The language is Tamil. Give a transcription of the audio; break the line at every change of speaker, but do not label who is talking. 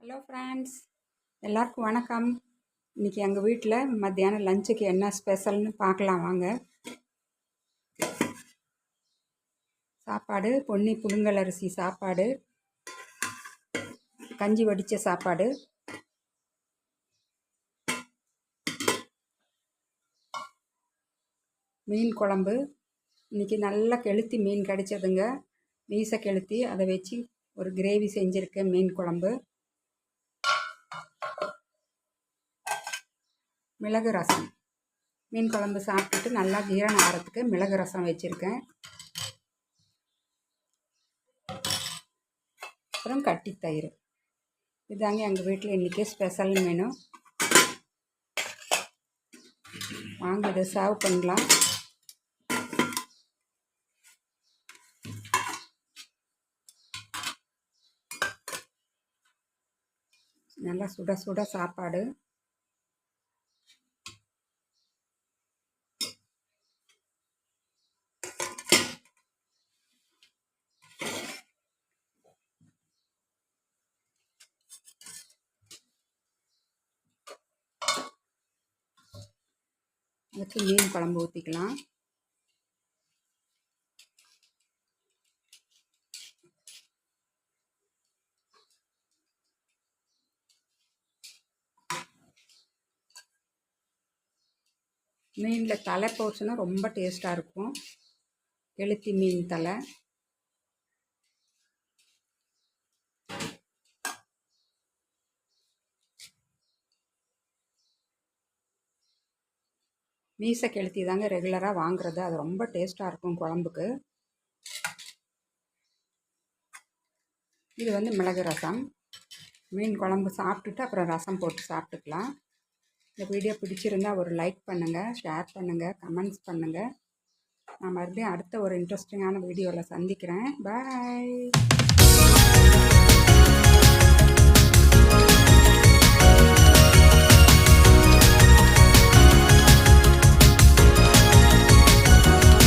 ஹலோ ஃப்ரெண்ட்ஸ், எல்லாருக்கும் வணக்கம். இன்றைக்கி எங்கள் வீட்டில் மத்தியானம் லஞ்சுக்கு என்ன ஸ்பெஷல்னு பார்க்கலாம் வாங்க. சாப்பாடு பொன்னி புழுங்கல் அரிசி சாப்பாடு, கஞ்சி வடித்த சாப்பாடு, மீன் குழம்பு. இன்றைக்கி நல்லா கெளுத்தி மீன் கிடைச்சதுங்க, மீசை கெளுத்தி. அதை வச்சு ஒரு கிரேவி செஞ்சுருக்கேன். மீன் குழம்பு, மிளகு ரசம். மீன் குழம்பு சாப்பிட்டுட்டு நல்லா ஜீரணம் ஆகிறதுக்கு மிளகு ரசம் வச்சுருக்கேன். அப்புறம் கட்டி தயிர். இதாங்க எங்கள் வீட்டில் இன்றைக்கி ஸ்பெஷல் மெனு. வாங்க இதை சர்வ் பண்ணலாம். நல்லா சுட சுட சாப்பாடு. வச்சு மீன் குழம்பு ஊற்றிக்கலாம். மீனில் தலை போச்சுன்னா ரொம்ப டேஸ்ட்டாக இருக்கும். கெளுத்தி மீன் தலை. மீசை கெளுத்தி தாங்க ரெகுலராக வாங்குறது. அது ரொம்ப டேஸ்ட்டாக இருக்கும் குழம்புக்கு. இது மிளகு ரசம். மீன் குழம்பு சாப்பிட்டுட்டு அப்புறம் ரசம் போட்டு சாப்பிட்டுக்கலாம். இந்த வீடியோ பிடிச்சிருந்தால் ஒரு லைக் பண்ணுங்கள், ஷேர் பண்ணுங்கள், கமெண்ட்ஸ் பண்ணுங்கள். நான் மறுபடியும் அடுத்த ஒரு இன்ட்ரெஸ்டிங்கான வீடியோவில் சந்திக்கிறேன். பாய்.